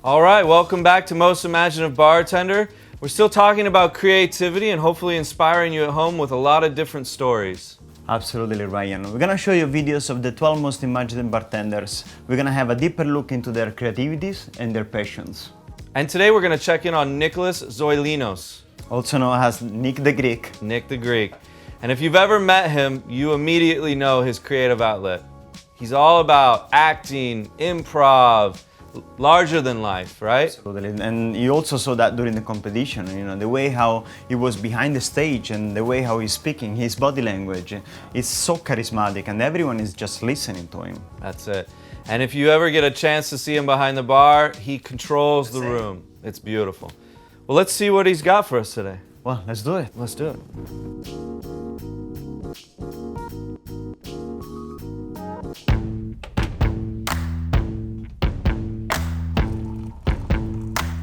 All right, welcome back to Most Imaginative Bartender. We're still talking about creativity and hopefully inspiring you at home with a lot of different stories. Absolutely, Ryan. We're gonna show you videos of the 12 most imaginative bartenders. We're gonna have a deeper look into their creativities and their passions. And today we're gonna check in on Nik Zoylinos. Also known as Nik the Greek. Nik the Greek. And if you've ever met him, you immediately know his creative outlet. He's all about acting, improv, larger than life, right? Absolutely. And you also saw that during the competition, the way how he was behind the stage and the way how he's speaking, his body language is so charismatic and everyone is just listening to him. That's it. And if you ever get a chance to see him behind the bar, he controls the room. It's beautiful. Well, let's see what he's got for us today. Well, let's do it. Let's do it.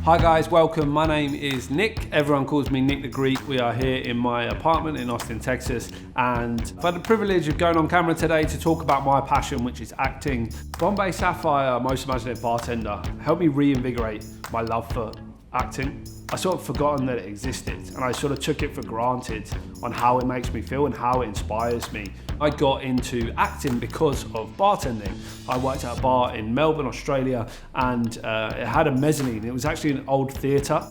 Hi guys, welcome. My name is Nik. Everyone calls me Nik the Greek. We are here in my apartment in Austin, Texas, and I've had the privilege of going on camera today to talk about my passion, which is acting. Bombay Sapphire, Most Imaginative Bartender, helped me reinvigorate my love for acting. I sort of forgotten that it existed and I sort of took it for granted on how it makes me feel and how it inspires me. I got into acting because of bartending. I worked at a bar in Melbourne, Australia, and it had a mezzanine. It was actually an old theatre.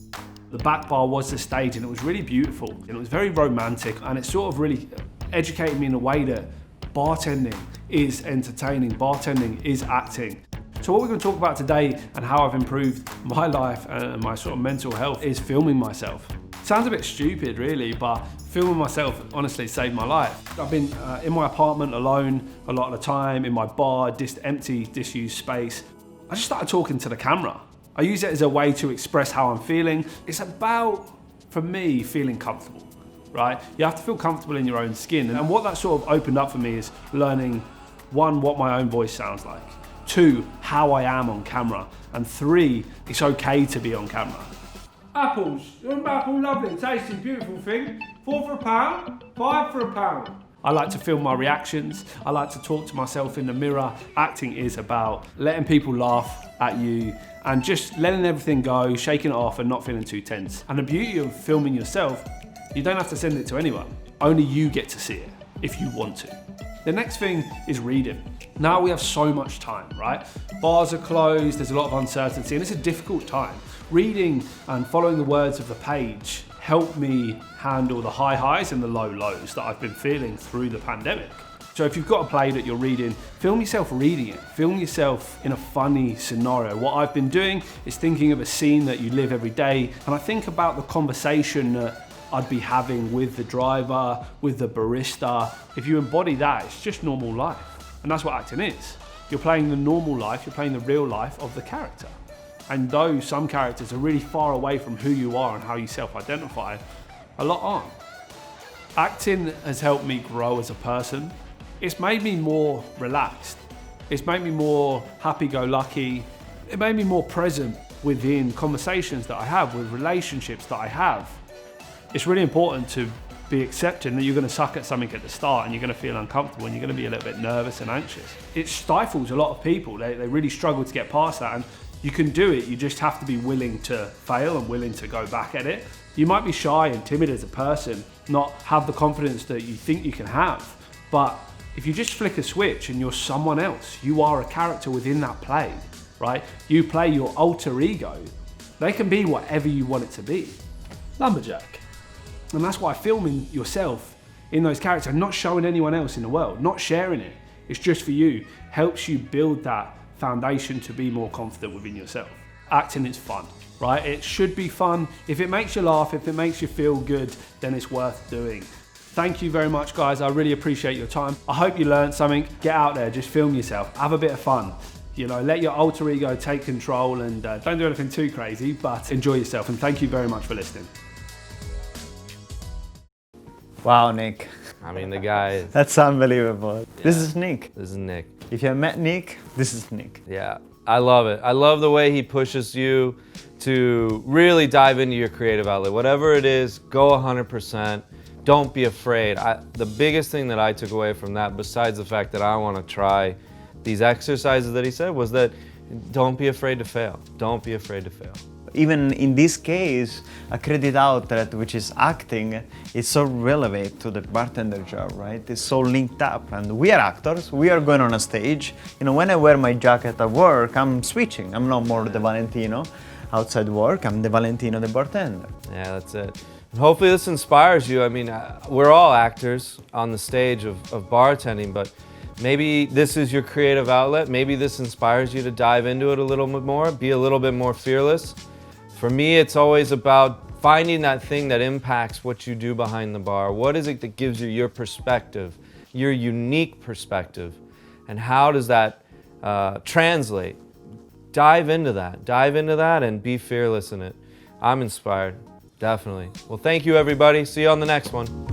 The back bar was the stage and it was really beautiful and it was very romantic, and it sort of really educated me in a way that bartending is entertaining, bartending is acting. So what we're going to talk about today and how I've improved my life and my sort of mental health is filming myself. Sounds a bit stupid really, but filming myself honestly saved my life. I've been in my apartment alone a lot of the time, in my bar, empty, disused space. I just started talking to the camera. I use it as a way to express how I'm feeling. It's about, for me, feeling comfortable, right? You have to feel comfortable in your own skin. And what that sort of opened up for me is learning, one, what my own voice sounds like. 2, how I am on camera. And 3, it's okay to be on camera. Apples, you're an apple, lovely, tasty, beautiful thing. 4 for £1, 5 for £1. I like to film my reactions. I like to talk to myself in the mirror. Acting is about letting people laugh at you and just letting everything go, shaking it off and not feeling too tense. And the beauty of filming yourself, you don't have to send it to anyone. Only you get to see it if you want to. The next thing is reading. Now we have so much time, right? Bars are closed, there's a lot of uncertainty, and it's a difficult time. Reading and following the words of the page helped me handle the high highs and the low lows that I've been feeling through the pandemic. So if you've got a play that you're reading, film yourself reading it. Film yourself in a funny scenario. What I've been doing is thinking of a scene that you live every day, and I think about the conversation that I'd be having with the driver, with the barista. If you embody that, it's just normal life. And that's what acting is. You're playing the normal life, you're playing the real life of the character. And though some characters are really far away from who you are and how you self-identify, a lot aren't. Acting has helped me grow as a person. It's made me more relaxed. It's made me more happy-go-lucky. It made me more present within conversations that I have, with relationships that I have. It's really important to be accepting that you're going to suck at something at the start and you're going to feel uncomfortable and you're going to be a little bit nervous and anxious. It stifles a lot of people. They really struggle to get past that, and you can do it. You just have to be willing to fail and willing to go back at it. You might be shy and timid as a person, not have the confidence that you think you can have, but if you just flick a switch and you're someone else, you are a character within that play, right? You play your alter ego. They can be whatever you want it to be. Lumberjack. And that's why filming yourself in those characters, not showing anyone else in the world, not sharing it, it's just for you, helps you build that foundation to be more confident within yourself. Acting is fun, right? It should be fun. If it makes you laugh, if it makes you feel good, then it's worth doing. Thank you very much, guys. I really appreciate your time. I hope you learned something. Get out there, just film yourself, have a bit of fun. Let your alter ego take control and don't do anything too crazy, but enjoy yourself. And thank you very much for listening. Wow, Nik. I mean, the guy is... That's unbelievable. Yeah. This is Nik. This is Nik. If you have met Nik, this is Nik. Yeah, I love it. I love the way he pushes you to really dive into your creative outlet. Whatever it is, go 100%. Don't be afraid. The biggest thing that I took away from that, besides the fact that I want to try these exercises that he said, was that Don't be afraid to fail. Don't be afraid to fail. Even in this case, a creative outlet, which is acting, is so relevant to the bartender job, right? It's so linked up. And we are actors, we are going on a stage. You know, when I wear my jacket at work, I'm switching. I'm not more the Valentino outside work, I'm the Valentino, the bartender. Yeah, that's it. And hopefully this inspires you. I mean, we're all actors on the stage of bartending, but maybe this is your creative outlet. Maybe this inspires you to dive into it a little bit more, be a little bit more fearless. For me, it's always about finding that thing that impacts what you do behind the bar. What is it that gives you your perspective, your unique perspective, and how does that translate? Dive into that and be fearless in it. I'm inspired, definitely. Well, thank you everybody. See you on the next one.